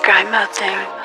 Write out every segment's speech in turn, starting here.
Dry melting.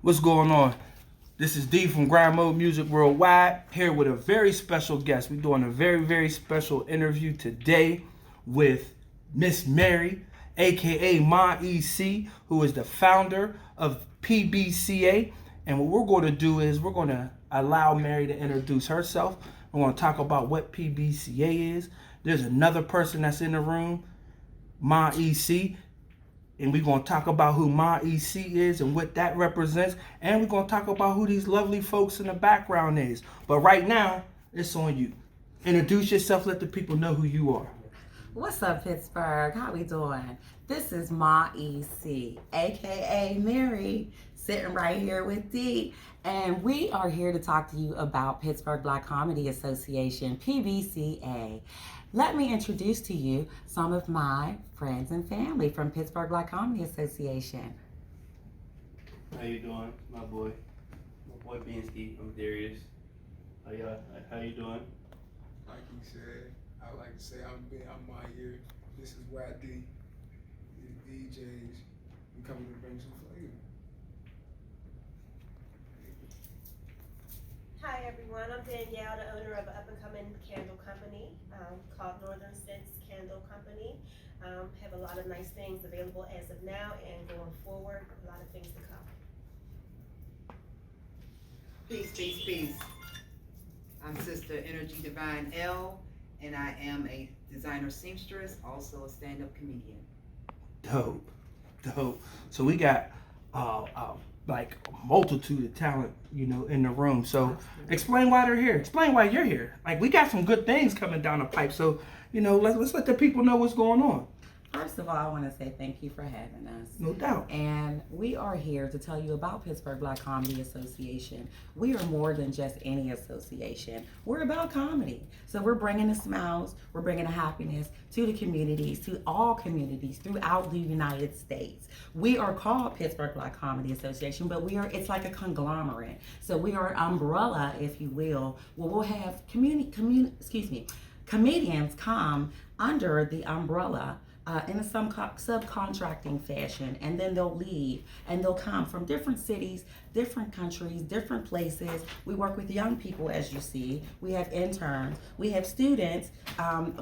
What's going on? This is D from Grind Mode Music Worldwide, here with a very special guest. We're doing a very special interview today with Miss Mary, aka Ma EC, who is the founder of PBCA. And what we're going to do is we're going to allow Mary to introduce herself. We're going to talk about what PBCA is. There's another person that's in the room, Ma EC. And we're going to talk about who Ma EC is and what that represents. And we're going to talk about who these lovely folks in the background is. But right now, it's on you. Introduce yourself. Let the people know who you are. What's up, Pittsburgh? How we doing? This is Ma EC, a.k.a. Mary, sitting right here with D. And we are here to talk to you about Pittsburgh Black Comedy Association, PBCA. Let me introduce to you some of my friends and family from Pittsburgh Black Comedy Association. How you doing, my boy? My boy Binsky. I'm Darius. How you doing? Like he said, I like to say I'm my here. This is YD, the DJs. We coming to bring some flavor. Hi everyone, I'm Danielle, the owner of an up-and-coming candle company called Northern Scents Candle Company. Have a lot of nice things available as of now and going forward, a lot of things to come. Peace. I'm Sister Energy Divine L, and I am a designer seamstress, also a stand-up comedian. Dope. So we got like a multitude of talent, in the room. So explain why they're here. Explain why you're here. Like, we got some good things coming down the pipe. So, let's let the people know what's going on. First of all, I want to say thank you for having us. No doubt. And we are here to tell you about Pittsburgh Black Comedy Association. We are more than just any association. We're about comedy. So we're bringing the smiles, we're bringing the happiness to the communities, to all communities throughout the United States. We are called Pittsburgh Black Comedy Association, but it's like a conglomerate. So we are an umbrella, if you will, where we'll have comedians come under the umbrella in a subcontracting fashion, and then they'll leave and they'll come from different cities, different countries, different places. We work with young people, as you see. We have interns, we have students.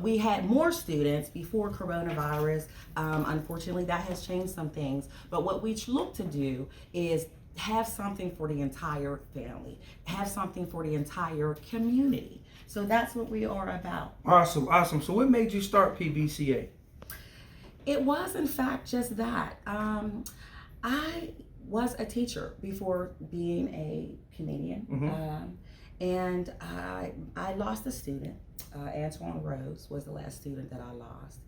We had more students before coronavirus. Unfortunately, that has changed some things. But what we look to do is have something for the entire family, have something for the entire community. So that's what we are about. Awesome. So what made you start PBCA? It was, in fact, just that. I was a teacher before being a comedian. And I lost a student. Antoine Rose was the last student that I lost.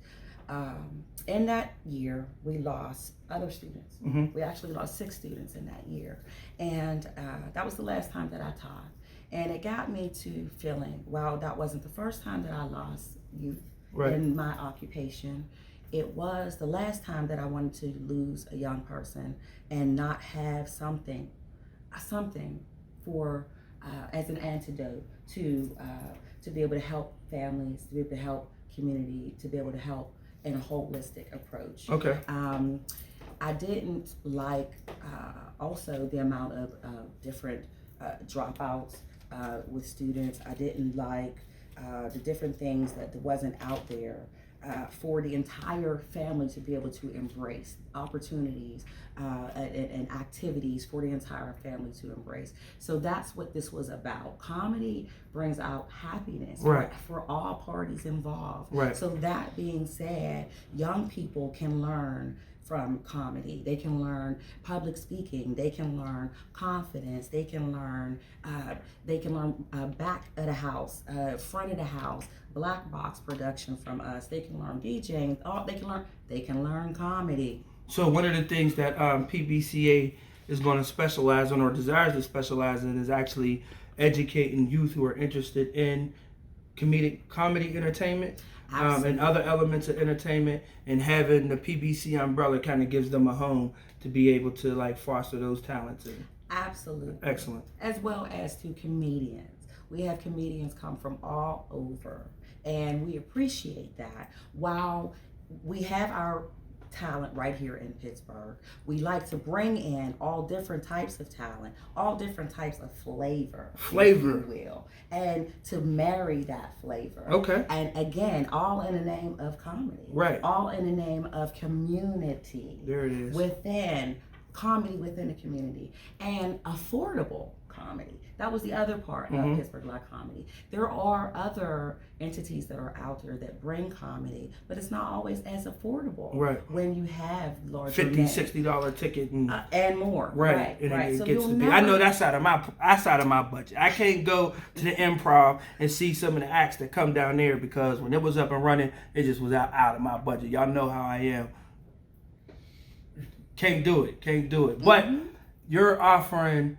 In that year, we lost other students. We actually lost 6 students in that year. And that was the last time that I taught. And it got me to feeling, well, that wasn't the first time that I lost youth in my occupation. It was the last time that I wanted to lose a young person and not have something for as an antidote to be able to help families, to be able to help community, to be able to help in a holistic approach. Okay. I didn't like also the amount of different dropouts with students. I didn't like the different things that wasn't out there. For the entire family to be able to embrace opportunities and activities for the entire family to embrace. So that's what this was about. Comedy brings out happiness for all parties involved. So that being said, young people can learn from comedy. They can learn public speaking. They can learn confidence. They can learn back of the house, front of the house, black box production from us. They can learn DJing. They can learn comedy. So one of the things that PBCA is going to specialize on, or desires to specialize in, is actually educating youth who are interested in comedy entertainment, Absolutely. and other elements of entertainment, and having the PBC umbrella kind of gives them a home to be able to like foster those talents. Absolutely. Excellent. As well as to comedians. We have comedians come from all over, and we appreciate that. While we have our talent right here in Pittsburgh, we like to bring in all different types of talent, all different types of flavor, if you will, and to marry that flavor. Okay. And again, all in the name of comedy. Right. All in the name of community. There it is. Within comedy within the community, and affordable comedy. That was the other part of Pittsburgh Black Comedy. There are other entities that are out there that bring comedy, but it's not always as affordable. Right. When you have larger $50, names. $60 ticket And more. Right. And right. it So gets you'll to be. never, I know that's out of my budget. I can't go to the Improv and see some of the acts that come down there because when it was up and running, it just was out of my budget. Y'all know how I am. Can't do it. But you're offering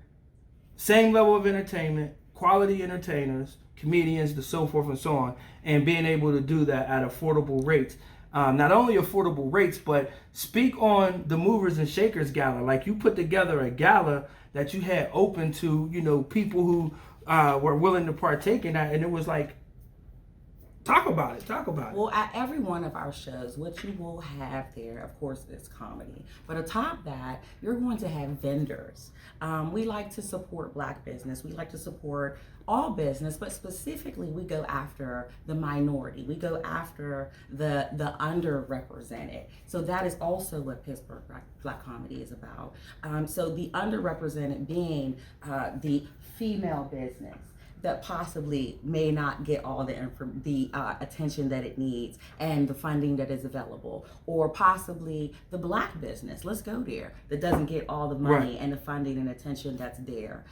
same level of entertainment, quality entertainers, comedians, the so forth and so on, and being able to do that at affordable rates. Not only affordable rates, but speak on the Movers and Shakers Gala. Like you put together a gala that you had open to, people who were willing to partake in that, and it was like, talk about it. Well, at every one of our shows, what you will have there, of course, is comedy. But atop that, you're going to have vendors. We like to support Black business. We like to support all business, but specifically we go after the minority. We go after the underrepresented. So that is also what Pittsburgh Black Comedy is about. So the underrepresented being the female business that possibly may not get all the attention that it needs and the funding that is available, or possibly the Black business, let's go there, that doesn't get all the money and the funding and attention that's there.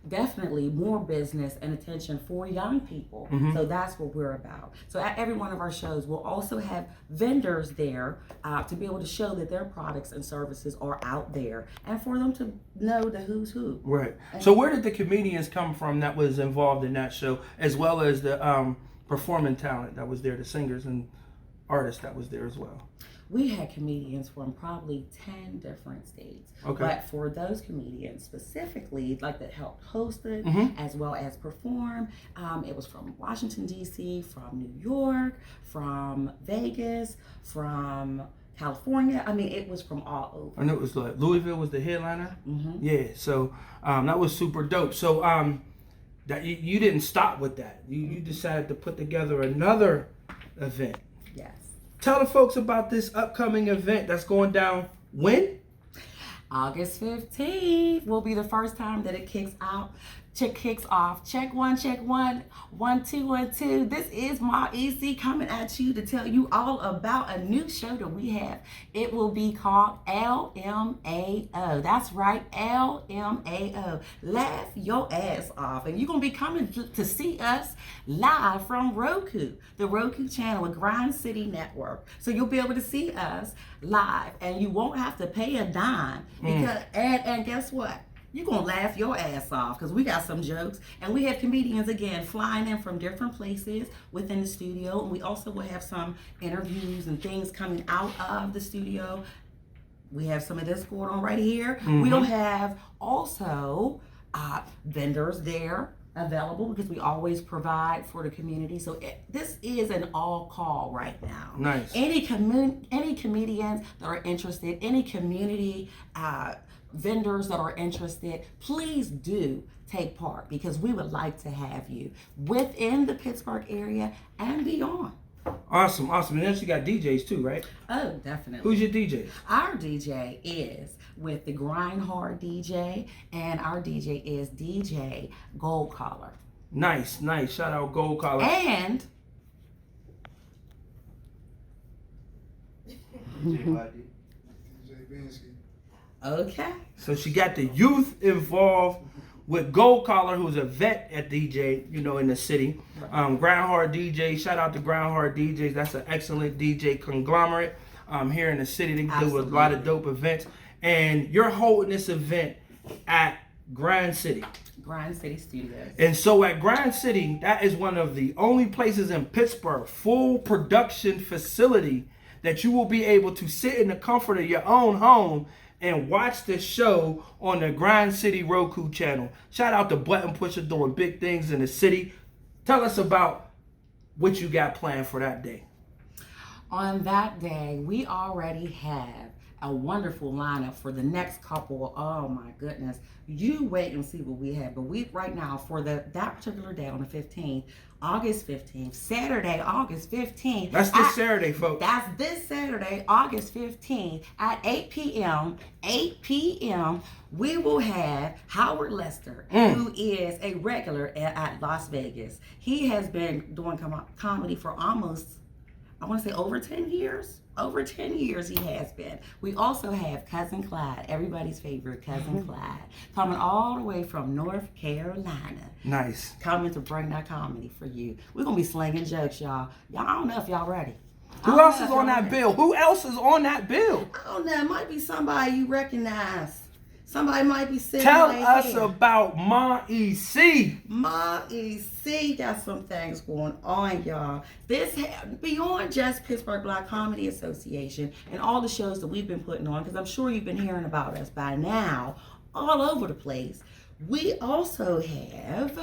Definitely more business and attention for young people. So that's what we're about. So at every one of our shows, we'll also have vendors there to be able to show that their products and services are out there and for them to know the who's who. Right. So where did the comedians come from that was involved in that show, as well as the performing talent that was there, the singers and artists that was there as well? We had comedians from probably 10 different states. Okay. But for those comedians specifically, like that helped host it as well as perform, it was from Washington, D.C., from New York, from Vegas, from California. I mean, it was from all over. I know it was like Louisville was the headliner. Yeah, so that was super dope. So that you didn't stop with that. You decided to put together another event. Yes. Tell the folks about this upcoming event that's going down when? August 15th will be the first time that it kicks off. Check one, 1 2 1 2. This is Ma EC coming at you to tell you all about a new show that we have. It will be called LMAO. That's right, LMAO. Laugh your ass off. And you're going to be coming to see us live from Roku, the Roku channel, a Grind City network. So you'll be able to see us live, and you won't have to pay a dime because and guess what? You're going to laugh your ass off because we got some jokes. And we have comedians, again, flying in from different places within the studio. And we also will have some interviews and things coming out of the studio. We have some of this going on right here. We'll have also vendors there available because we always provide for the community. So this is an all call right now. Nice. Any comedians that are interested, any community vendors that are interested, please do take part because we would like to have you within the Pittsburgh area and beyond. Awesome. And then you got DJs too, right? Oh, definitely. Who's your DJ? Our DJ is with the Grind Hard DJ, and our DJ is DJ Gold Collar. Nice. Shout out Gold Collar. And DJ Binsky. okay. So she got the youth involved with Gold Collar, who's a vet at DJ, in the city. Grind Hard DJ, shout out to Grind Hard DJs. That's an excellent DJ conglomerate here in the city. They do a lot of dope events. And you're holding this event at Grind City. Grind City Studios. And so at Grind City, that is one of the only places in Pittsburgh, full production facility, that you will be able to sit in the comfort of your own home and watch the show on the Grind City Roku channel. Shout out to Button Pusher doing big things in the city. Tell us about what you got planned for that day. On that day, we already have a wonderful lineup for the next couple. Oh my goodness. You wait and see what we have. But we right now for that particular day on the 15th, August 15th, Saturday, August 15th. That's this Saturday, folks. That's this Saturday, August 15th at 8 p.m. 8 p.m. We will have Howard Lester, who is a regular at Las Vegas. He has been doing comedy for almost, I want to say over 10 years. Over 10 years he has been. We also have Cousin Clyde, everybody's favorite Cousin Clyde, coming all the way from North Carolina. Nice. Coming to bring that comedy for you. We're going to be slinging jokes, y'all. I don't know if y'all ready. Who else is on that bill? Who else is on that bill? I don't know. It might be somebody you recognize. Somebody might be sitting Tell right us here. about Ma EC. Ma EC got some things going on, y'all. This beyond just Pittsburgh Black Comedy Association and all the shows that we've been putting on, because I'm sure you've been hearing about us by now all over the place. We also have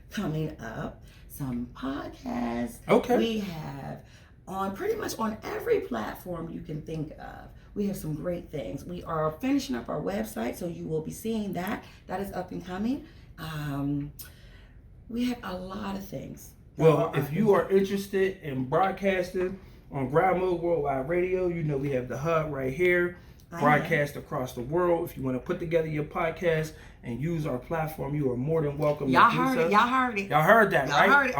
coming up some podcasts. Okay. We have on pretty much on every platform you can think of. We have some great things. We are finishing up our website, so you will be seeing that. That is up and coming. We have a lot of things. Well, if you are interested in broadcasting on Grind Mode Worldwide Radio, you know we have the hub right here, broadcast across the world. If you want to put together your podcast and use our platform, you are more than welcome. Y'all to do heard so. it. Y'all heard it. Y'all heard that, Y'all right? heard it.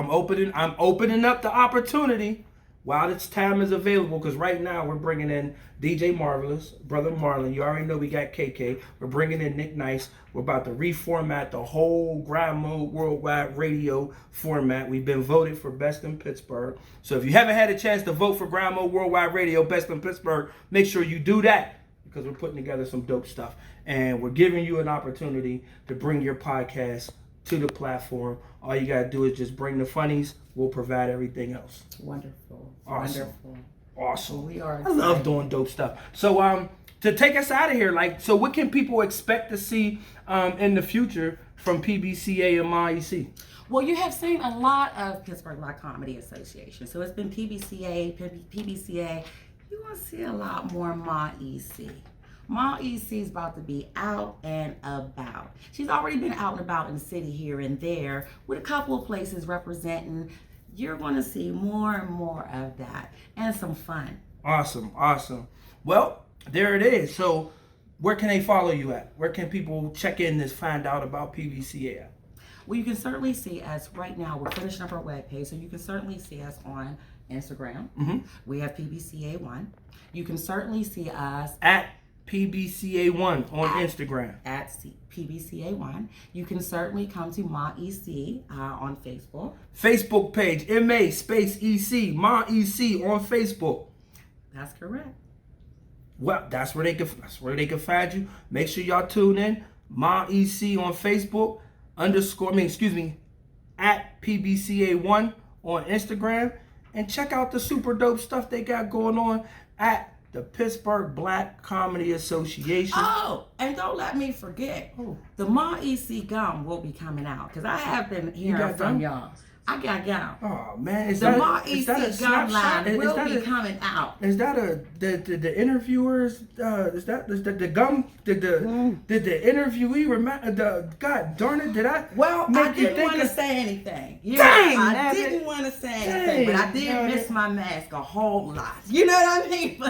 I'm opening up the opportunity while this time is available, because right now we're bringing in DJ Marvelous, Brother Marlon. You already know we got KK. We're bringing in Nick Nice. We're about to reformat the whole Grind Mode Worldwide Radio format. We've been voted for Best in Pittsburgh. So if you haven't had a chance to vote for Grind Mode Worldwide Radio Best in Pittsburgh, make sure you do that, because we're putting together some dope stuff. And we're giving you an opportunity to bring your podcast to the platform. All you got to do is just bring the funnies. We'll provide everything else. Wonderful. Awesome. Wonderful. Awesome. We are I love doing dope stuff. So to take us out of here, so what can people expect to see in the future from PBCA and Ma EC? Well, you have seen a lot of Pittsburgh Black Comedy Association. So it's been PBCA, PBCA. You're going to see a lot more Ma EC. Ma EC is about to be out and about. She's already been out and about in the city here and there with a couple of places representing. You're going to see more and more of that and some fun. Awesome. Well, there it is. So where can they follow you at? Where can people check in to find out about PBCA? Well, you can certainly see us right now. We're finishing up our webpage, so you can certainly see us on Instagram. Mm-hmm. We have PBCA1. You can certainly see us At PBCA1 on Instagram. at PBCA1. You can certainly come to Ma EC on Facebook. Facebook page, MA space EC, Ma EC on Facebook. That's correct. Well, that's where they can find you. Make sure y'all tune in. Ma EC on Facebook, at PBCA1 on Instagram. And check out the super dope stuff they got going on at the Pittsburgh Black Comedy Association. Oh, and don't let me forget, the Ma EC gum will be coming out, because I have been hearing got from gum? y'all. I got gum. Oh man, is The that Ma is that a EC gum snapshot? line will be Is coming out. that the interviewers? Is the gum? Did the interviewee remember? God darn it! Did I? Well, make I you didn't think want to of- say anything. Dang, I man. didn't want to say anything, but I did Dang, miss my mask a whole lot. You know what I mean?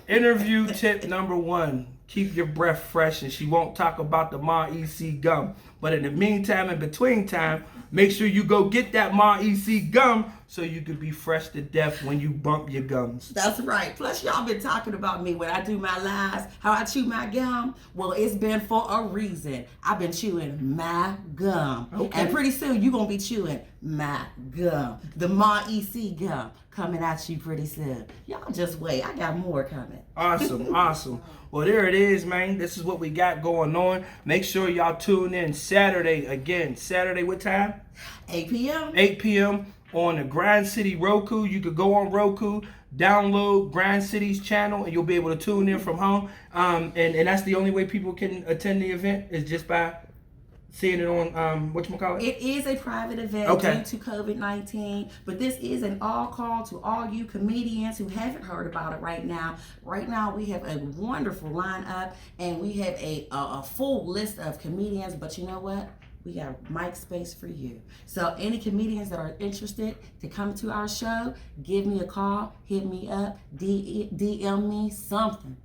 Interview tip number 1: keep your breath fresh, and she won't talk about the Ma EC gum. But in the meantime, in between time, make sure you go get that Ma EC gum so you could be fresh to death when you bump your gums. That's right. Plus, y'all been talking about me when I do my lives, how I chew my gum. Well, it's been for a reason. I've been chewing my gum. Okay. And pretty soon, you're going to be chewing my gum. The Ma EC gum coming at you pretty soon. Y'all just wait. I got more coming. Awesome, awesome. Well, there it is, man. This is what we got going on. Make sure y'all tune in Saturday. Again, Saturday, what time? 8 p.m. 8 p.m. on the Grind City Roku. You could go on Roku, download Grind City's channel, and you'll be able to tune in from home. And that's the only way people can attend the event is just by seeing it on, whatchamacallit? It is a private event Okay. due to COVID-19, but this is an all call to all you comedians who haven't heard about it right now. Right now, we have a wonderful lineup, and we have a full list of comedians, but you know what? We got mic space for you. So any comedians that are interested to come to our show, give me a call, hit me up, DM me something.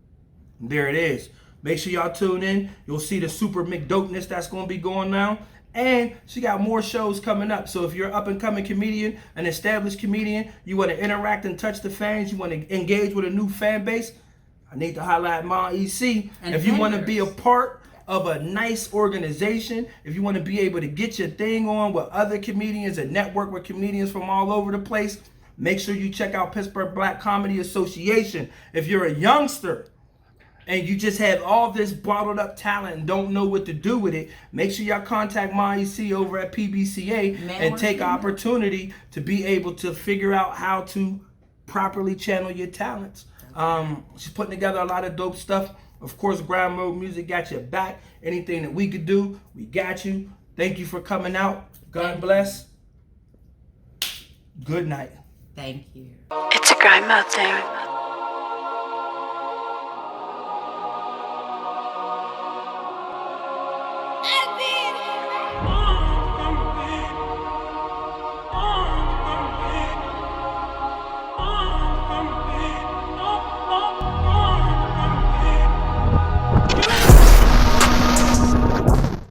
There it is. Make sure y'all tune in. You'll see the super McDopeness that's going to be going down. And she got more shows coming up. So if you're an up-and-coming comedian, an established comedian, you want to interact and touch the fans, you want to engage with a new fan base, I need to highlight Ma EC. And if you want to be a vendors. part of a nice organization, if you want to be able to get your thing on with other comedians and network with comedians from all over the place, make sure you check out Pittsburgh Black Comedy Association. If you're a youngster and you just have all this bottled up talent and don't know what to do with it, make sure y'all contact Ma EC over at PBCA and take opportunity to be able to figure out how to properly channel your talents. She's putting together a lot of dope stuff. Of course, Grind Mode Music got your back. Anything that we could do, we got you. Thank you for coming out. God bless. Good night. Thank you. It's a grind mode thing.